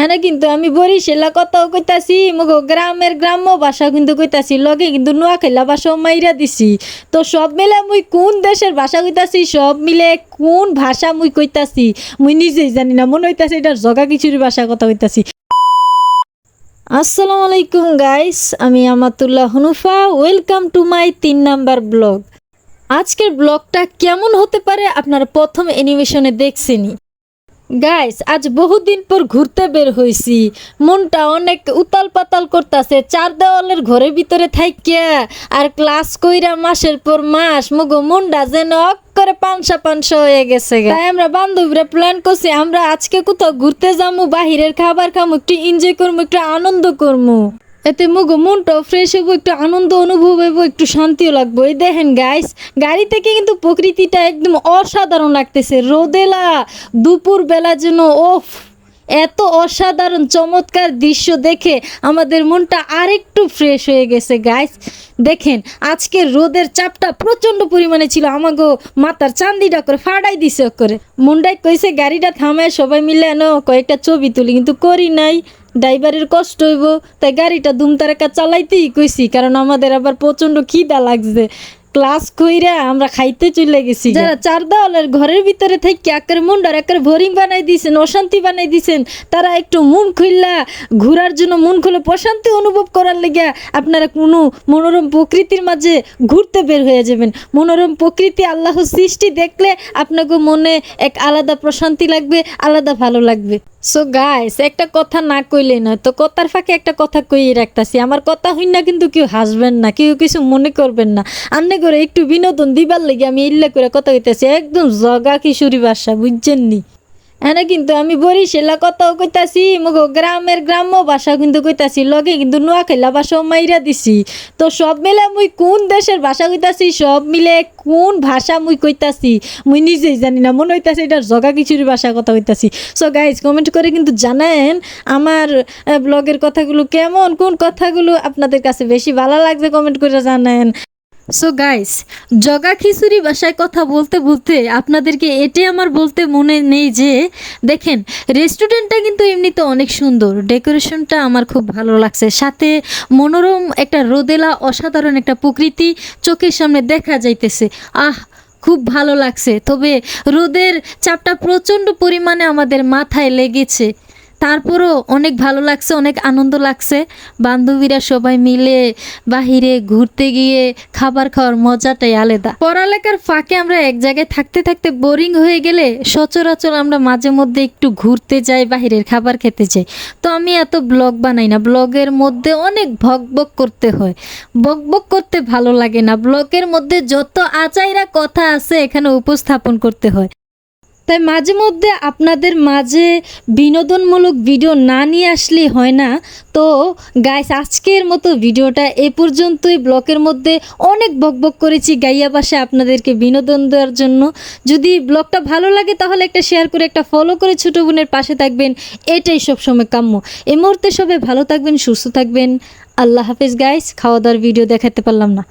এনে কিন্তু আমি বরিশালা কথাও কইতাছি, মগো গ্রামের গ্রাম্য ভাষা কিন্তু কইতাছি, লগে কিন্তু নোয়াখাইলা ভাষাও মাইরা দিছি। তো সব মিলে মুই কোন দেশের ভাষা কইতাছি, সব মিলে কোন ভাষা মুই কইতাছি মুই নিজেই জানি না। মনে হইতাছে এটার জগা খিচুড়ি ভাষা কথা কইতাছি। আসসালামু আলাইকুম গাইস, আমি Amatullah Hunufa. Welcome to my 3 number vlog. আজকের ব্লগটা কেমন হতে পারে আপনারা প্রথম অ্যানিমেশনে দেখছেনই। গাইস, আজ বহুদিন পর ঘুরতে বের হইছি, মনটা অনেক উতাল পাতাল করতেছে। চার দেওয়ালের ঘরের ভিতরে থাইকা আর ক্লাস কইরা মাসের পর মাস মগো মনটা যেন করে পানসা হয়ে গেছে। তাই আমরা বান্ধবীরা প্ল্যান করছি আমরা আজকে কোথাও ঘুরতে যাবো, বাহিরের খাবার খামু, একটু এনজয় করবো, একটু আনন্দ করবো। এতে মুগো মনটাও ফ্রেশ হবো, একটু আনন্দ অনুভব হইবো, একটু শান্তিও লাগবো। এই দেখেন গাইস, গাড়ি থেকে কিন্তু প্রকৃতিটা একদম অসাধারণ লাগতেছে। রোদেলা দুপুর বেলা যেন ওফ, এত অসাধারণ চমৎকার দৃশ্য দেখে আমাদের মনটা আরেকটু ফ্রেশ হয়ে গেছে। গাইস দেখেন, আজকের রোদের চাপটা প্রচণ্ড পরিমাণে ছিল, আমাগো মাথার চান্দিটা করে ফাটাই দিছে করে। মুন্ডাই কইছে গাড়িটা থামায় সবাই মিলে এনো কয়েকটা ছবি তুলি, কিন্তু করি নাই। ড্রাইভারের কষ্ট হইব, তাই গাড়িটা দুমতারাকা চালাইতেই কইছি, কারণ আমাদের আবার প্রচণ্ড খিদা লাগছে। ক্লাস কইরা আমরা খাইতে চলে গেছি। যারা চার দেওয়ালের ঘরের ভিতরে থেকে একের মনটার একের বোরিং বানাই দিয়েছেন, অশান্তি বানাই দিয়েছেন, তারা একটু মন খুললা ঘোরার জন্য, মন খুলে প্রশান্তি অনুভব করার লেগে আপনারা কোনো মনোরম প্রকৃতির মাঝে ঘুরতে বের হয়ে যাবেন। মনোরম প্রকৃতি আল্লাহর সৃষ্টি দেখলে আপনাকে মনে এক আলাদা প্রশান্তি লাগবে, আলাদা ভালো লাগবে। সো গাইস, একটা কথা না কইলে নয়, তো কথার ফাঁকে একটা কথা কইয়ে রাখতাছি। আমার কথা হই না কিন্তু কেউ হাসবেন না, কেউ কিছু মনে করবেন না। আন্নে করে একটু বিনোদন দিবার লেগে আমি ইল্লা করে কথা কইতাছি, একদম জগা কিশোরী ভাষা, বুঝছেন নি? এনে কিন্তু আমি বরিশালা কথাও কইতাছি, মগো গ্রামের গ্রাম্য ভাষা কিন্তু কইতাছি, লগে কিন্তু নোয়াখাইলা ভাষাও মাইরা দিছি। তো সব মিলে মুই কোন দেশের ভাষা কইতাছি, সব মিলে কোন ভাষা মুই কইতাছি মুই নিজেই জানি না। মনে হইতাছে এটার জগা খিচুড়ি ভাষা কথা কইতাছি। সো গাইজ, কমেন্ট করে কিন্তু জানায়েন আমার ব্লগের কথাগুলো কেমন, কোন কথাগুলো আপনাদের কাছে বেশি ভালো লাগছে, কমেন্ট করে জানায়েন। সো গাইস, জগা খিচুড়ি ভাষায় কথা বলতে বলতে আপনাদেরকে এটাই আমার বলতে মনে নেই যে দেখেন, রেস্টুরেন্টটা কিন্তু এমনিতে অনেক সুন্দর, ডেকোরেশনটা আমার খুব ভালো লাগছে, সাথে মনোরম একটা রোদেলা অসাধারণ একটা প্রকৃতি চোখের সামনে দেখা যাইতেছে। খুব ভালো লাগছে। তবে রোদের চাপটা প্রচণ্ড পরিমাণে আমাদের মাথায় লেগেছে, তারপরও অনেক ভালো লাগছে, অনেক আনন্দ লাগছে। বান্ধবীরা সবাই মিলে বাহিরে ঘুরতে গিয়ে খাবার খাওয়ার মজাটাই আলাদা। পড়ালেখার ফাঁকে আমরা এক জায়গায় থাকতে থাকতে বোরিং হয়ে গেলে সচরাচর আমরা মাঝে মধ্যে একটু ঘুরতে যাই, বাহিরের খাবার খেতে যাই। তো আমি এত ব্লগ বানাই না, ব্লগের মধ্যে অনেক বক করতে হয়, বক করতে ভালো লাগে না। ব্লগের মধ্যে যত আচাইরা কথা আছে এখানে উপস্থাপন করতে হয়। তাই মাঝে মধ্যে আপনাদের মাঝে বিনোদনমূলক ভিডিও না নিয়ে আসলেই হয় না। তো গাইস, আজকের মতো ভিডিওটা এ পর্যন্তই। ব্লগের মধ্যে অনেক বকবক করেছি গাইয়া ভাষায় আপনাদেরকে বিনোদন দেওয়ার জন্য। যদি ব্লগটা ভালো লাগে তাহলে একটা শেয়ার করে, একটা ফলো করে ছোটো বোনের পাশে থাকবেন, এটাই সবসময় কাম্য। এই মুহূর্তে সবাই ভালো থাকবেন, সুস্থ থাকবেন। আল্লাহ হাফেজ গাইস। খাওয়া দাওয়ার ভিডিও দেখাতে পারলাম না।